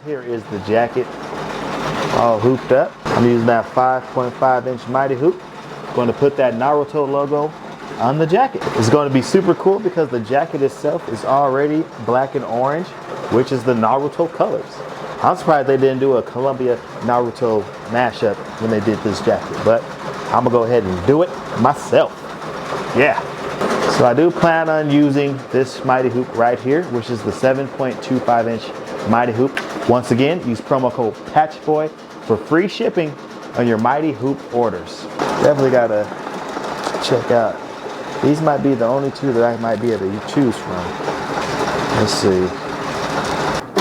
Here is the jacket all hooped up. I'm using that 5.5-inch Mighty Hoop. Going to put that Naruto logo on the jacket. It's going to be super cool because the jacket itself is already black and orange, which is the Naruto colors. I'm surprised they didn't do a Columbia Naruto mashup when they did this jacket, but I'm gonna go ahead and do it myself. Yeah. So I do plan on using this Mighty Hoop right here, which is the 7.25-inch Mighty Hoop. Once again, use promo code PATCHBOY for free shipping on your Mighty Hoop orders. Definitely gotta check out. These might be the only two that I might be able to choose from. Let's see.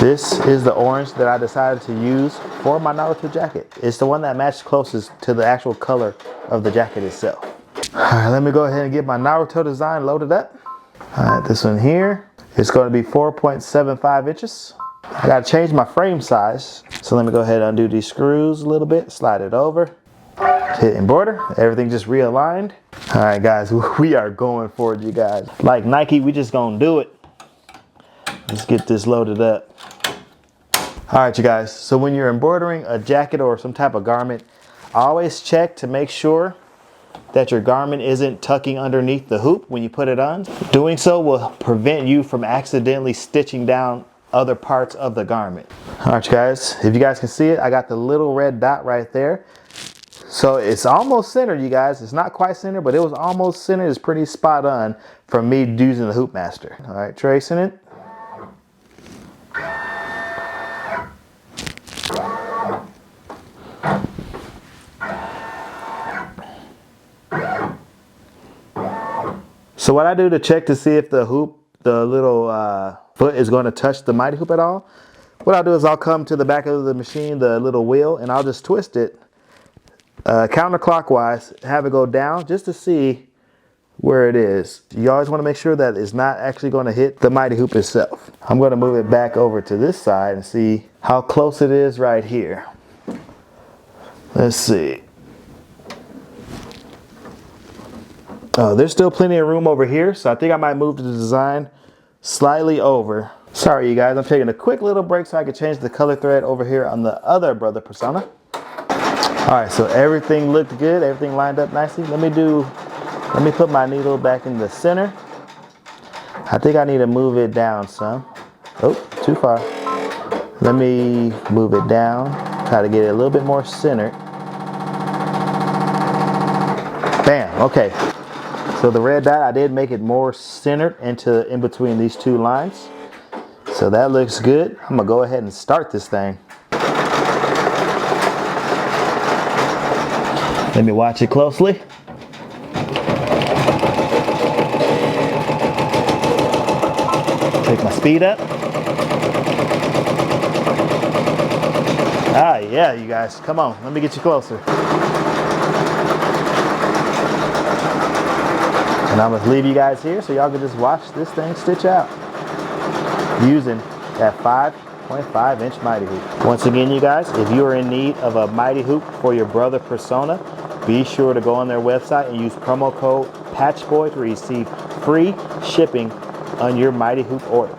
This is the orange that I decided to use for my Naruto jacket. It's the one that matched closest to the actual color of the jacket itself. All right, let me go ahead and get my Naruto design loaded up. All right, this one here is going to be 4.75 inches. I got to change my frame size. So let me go ahead and undo these screws a little bit, slide it over, hit embroider, everything just realigned. All right, guys, we are going for it, you guys. Like Nike, we just gonna do it. Let's get this loaded up. All right, you guys, so when you're embroidering a jacket or some type of garment, always check to make sure that your garment isn't tucking underneath the hoop when you put it on. Doing so will prevent you from accidentally stitching down other parts of the garment. All right, you guys, if you guys can see it, I got the little red dot right there. So it's almost centered, you guys. It's not quite centered, but it was almost centered. It's pretty spot on from me using the Hoop Master. All right, tracing it. So what I do to check to see if the hoop, the little foot is going to touch the Mighty Hoop at all, what I'll do is I'll come to the back of the machine, the little wheel, and I'll just twist it counterclockwise, have it go down just to see where it is. You always want to make sure that it's not actually going to hit the Mighty Hoop itself. I'm going to move it back over to this side and see how close it is right here. Let's see. Oh, there's still plenty of room over here, so I think I might move the design slightly over. Sorry, you guys, I'm taking a quick little break so I can change the color thread over here on the other brother persona. All right, so everything looked good, everything lined up nicely. Let me put my needle back in the center. I think I need to move it down some. Oh, too far. Let me move it down, try to get it a little bit more centered. Bam, okay. So the red dot, I did make it more centered in between these two lines. So that looks good. I'm gonna go ahead and start this thing. Let me watch it closely. Take my speed up. Ah, yeah, you guys, come on, let me get you closer. And I'm gonna leave you guys here so y'all can just watch this thing stitch out using that 5.5-inch Mighty Hoop. Once again, you guys, if you are in need of a Mighty Hoop for your brother persona, be sure to go on their website and use promo code PATCHBOY to receive free shipping on your Mighty Hoop order.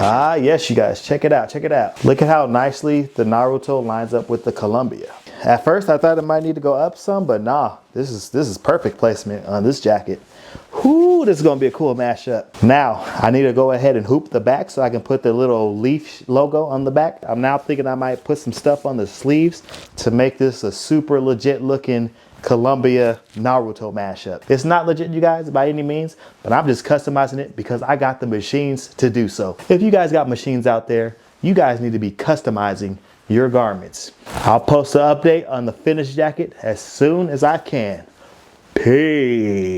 Ah, yes, you guys, check it out, check it out. Look at how nicely the Naruto lines up with the Columbia. At first, I thought it might need to go up some, but nah, this is perfect placement on this jacket. Whoo, this is gonna be a cool mashup. Now, I need to go ahead and hoop the back so I can put the little leaf logo on the back. I'm now thinking I might put some stuff on the sleeves to make this a super legit looking Columbia Naruto mashup. It's not legit, you guys, by any means, but I'm just customizing it because I got the machines to do so. If you guys got machines out there, you guys need to be customizing your garments. I'll post an update on the finished jacket as soon as I can. Peace.